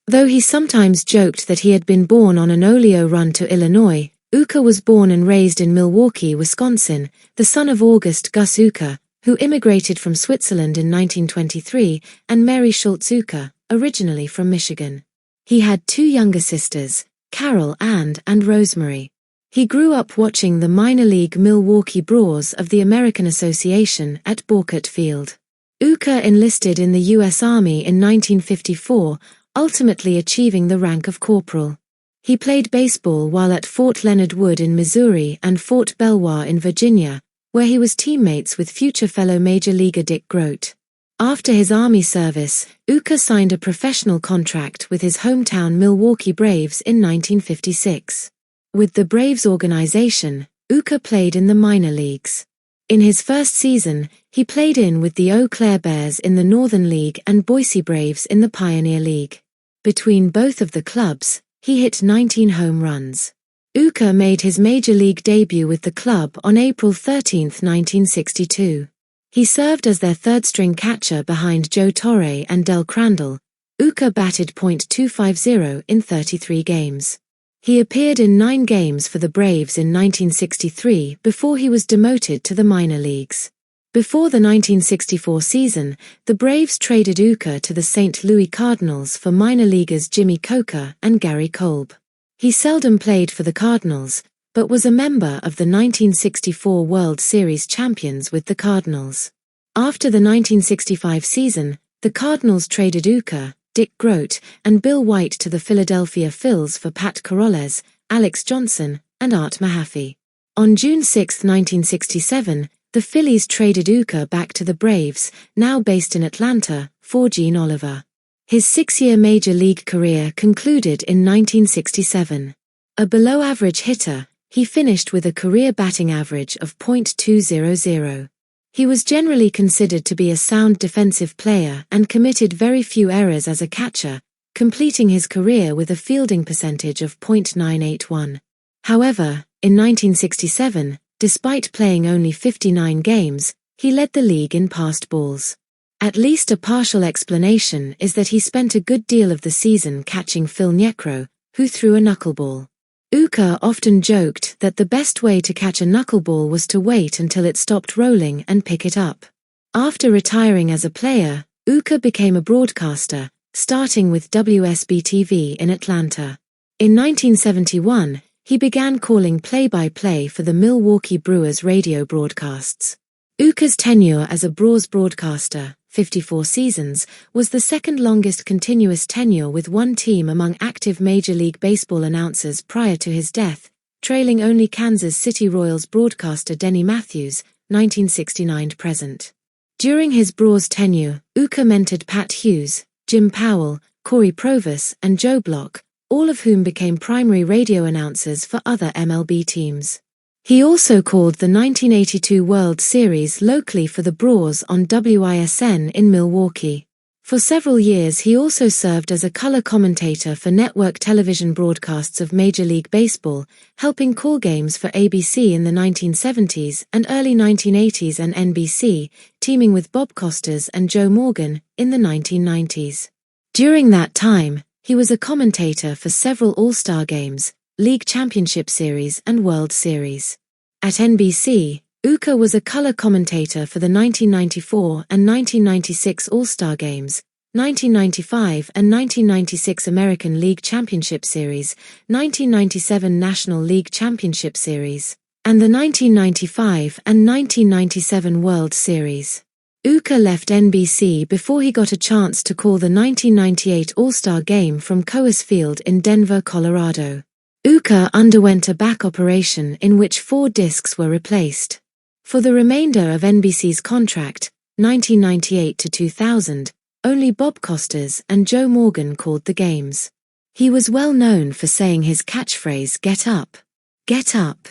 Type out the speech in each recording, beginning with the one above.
Though he sometimes joked that he had been born on an oleo run to Illinois, Uecker was born and raised in Milwaukee, Wisconsin, the son of August Gus Uecker, who immigrated from Switzerland in 1923, and Mary Schultz Uecker, originally from Michigan. He had two younger sisters, Carol and Rosemary. He grew up watching the minor league Milwaukee Brewers of the American Association at Borkert Field. Uecker enlisted in the U.S. Army in 1954, ultimately achieving the rank of corporal. He played baseball while at Fort Leonard Wood in Missouri and Fort Belvoir in Virginia, where he was teammates with future fellow Major Leaguer Dick Groat. After his Army service, Uecker signed a professional contract with his hometown Milwaukee Braves in 1956. With the Braves organization, Uecker played in the minor leagues. In his first season, he played with the Eau Claire Bears in the Northern League and Boise Braves in the Pioneer League. Between both of the clubs, he hit 19 home runs. Uecker made his major league debut with the club on April 13, 1962. He served as their third-string catcher behind Joe Torre and Del Crandall. Uecker batted .250 in 33 games. He appeared in 9 games for the Braves in 1963 before he was demoted to the minor leagues. Before the 1964 season, the Braves traded Uecker to the St. Louis Cardinals for minor leaguers Jimmy Coker and Gary Kolb. He seldom played for the Cardinals, but was a member of the 1964 World Series champions with the Cardinals. After the 1965 season, the Cardinals traded Uecker, Dick Groat, and Bill White to the Philadelphia Phils for Pat Carolles, Alex Johnson, and Art Mahaffey. On June 6, 1967, the Phillies traded Uecker back to the Braves, now based in Atlanta, for Gene Oliver. His 6-year major league career concluded in 1967. A below-average hitter, he finished with a career batting average of .200. He was generally considered to be a sound defensive player and committed very few errors as a catcher, completing his career with a fielding percentage of .981. However, in 1967, despite playing only 59 games, he led the league in passed balls. At least a partial explanation is that he spent a good deal of the season catching Phil Niekro, who threw a knuckleball. Uecker often joked that the best way to catch a knuckleball was to wait until it stopped rolling and pick it up. After retiring as a player, Uecker became a broadcaster, starting with WSB-TV in Atlanta. In 1971, he began calling play-by-play for the Milwaukee Brewers radio broadcasts. Uecker's tenure as a Brewers broadcaster, 54 seasons, was the second longest continuous tenure with one team among active Major League Baseball announcers prior to his death, trailing only Kansas City Royals broadcaster Denny Matthews, 1969-present. During his Brewers tenure, Uecker mentored Pat Hughes, Jim Powell, Corey Provus, and Joe Block, all of whom became primary radio announcers for other MLB teams. He also called the 1982 World Series locally for the Brewers on WISN in Milwaukee. For several years he also served as a color commentator for network television broadcasts of Major League Baseball, helping call games for ABC in the 1970s and early 1980s and NBC, teaming with Bob Costas and Joe Morgan in the 1990s. During that time, he was a commentator for several All-Star games, League Championship Series and World Series. At NBC, Uecker was a color commentator for the 1994 and 1996 All-Star Games, 1995 and 1996 American League Championship Series, 1997 National League Championship Series, and the 1995 and 1997 World Series. Uecker left NBC before he got a chance to call the 1998 All-Star Game from Coors Field in Denver, Colorado. Uecker underwent a back operation in which 4 discs were replaced. For the remainder of NBC's contract, 1998 to 2000, only Bob Costas and Joe Morgan called the games. He was well known for saying his catchphrase "Get up, get up,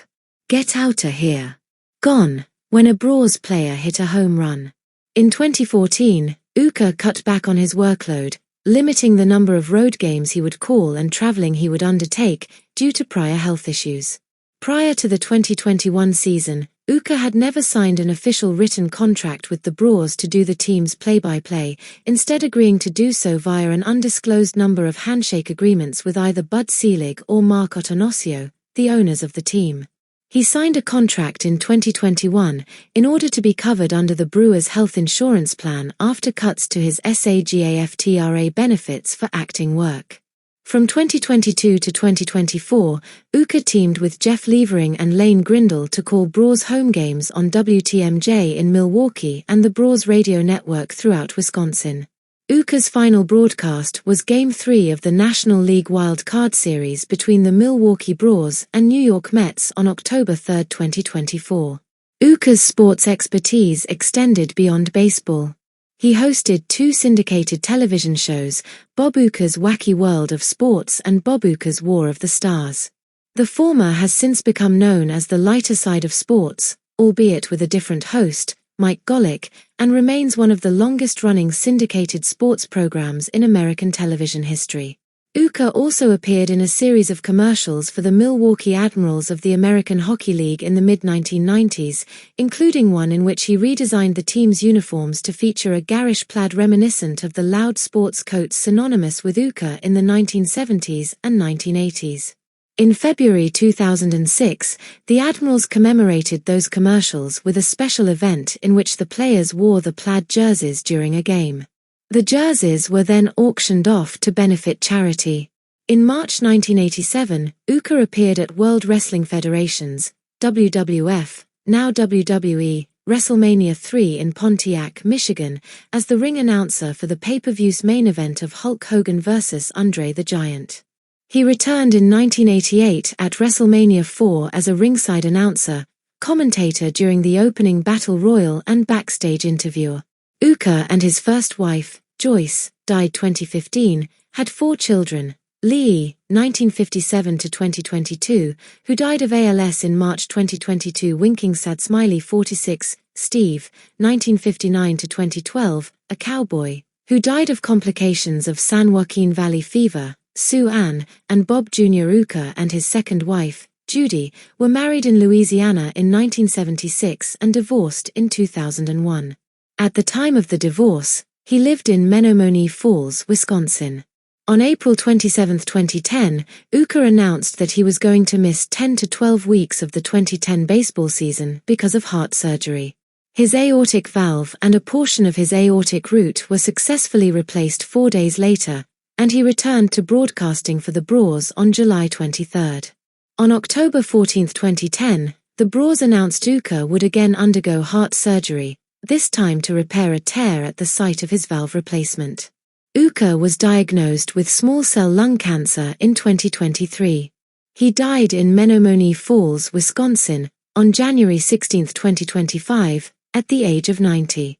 get outta here, gone," when a Brewers player hit a home run. In 2014, Uecker cut back on his workload, limiting the number of road games he would call and traveling he would undertake due to prior health issues. Prior to the 2021 season, Uecker had never signed an official written contract with the Brewers to do the team's play-by-play, instead agreeing to do so via an undisclosed number of handshake agreements with either Bud Selig or Mark Attanasio, the owners of the team. He signed a contract in 2021 in order to be covered under the Brewers' health insurance plan after cuts to his SAG-AFTRA benefits for acting work. From 2022 to 2024, Uecker teamed with Jeff Levering and Lane Grindle to call Brewers home games on WTMJ in Milwaukee and the Brewers radio network throughout Wisconsin. Uecker's final broadcast was Game 3 of the National League Wild Card Series between the Milwaukee Brewers and New York Mets on October 3, 2024. Uecker's sports expertise extended beyond baseball. He hosted 2 syndicated television shows, Bob Uecker's Wacky World of Sports and Bob Uecker's War of the Stars. The former has since become known as The Lighter Side of Sports, albeit with a different host, Mike Golick, and remains one of the longest-running syndicated sports programs in American television history. Uecker also appeared in a series of commercials for the Milwaukee Admirals of the American Hockey League in the mid-1990s, including one in which he redesigned the team's uniforms to feature a garish plaid reminiscent of the loud sports coats synonymous with Uecker in the 1970s and 1980s. In February 2006, the Admirals commemorated those commercials with a special event in which the players wore the plaid jerseys during a game. The jerseys were then auctioned off to benefit charity. In March 1987, Uecker appeared at World Wrestling Federation's WWF, now WWE, WrestleMania 3 in Pontiac, Michigan, as the ring announcer for the pay-per-view's main event of Hulk Hogan vs. Andre the Giant. He returned in 1988 at WrestleMania 4 as a ringside announcer, commentator during the opening Battle Royal and backstage interviewer. Uecker and his first wife, Joyce, died 2015, had 4 children, Lee, 1957 to 2022, who died of ALS in March 2022, winking sad smiley 46, Steve, 1959 to 2012, a cowboy, who died of complications of San Joaquin Valley fever. Sue Ann, and Bob Jr. Uecker and his second wife, Judy, were married in Louisiana in 1976 and divorced in 2001. At the time of the divorce, he lived in Menomonee Falls, Wisconsin. On April 27, 2010, Uecker announced that he was going to miss 10 to 12 weeks of the 2010 baseball season because of heart surgery. His aortic valve and a portion of his aortic root were successfully replaced 4 days later, and he returned to broadcasting for the Brewers on July 23. On October 14, 2010, the Brewers announced Uecker would again undergo heart surgery, this time to repair a tear at the site of his valve replacement. Uecker was diagnosed with small cell lung cancer in 2023. He died in Menomonee Falls, Wisconsin, on January 16, 2025, at the age of 90.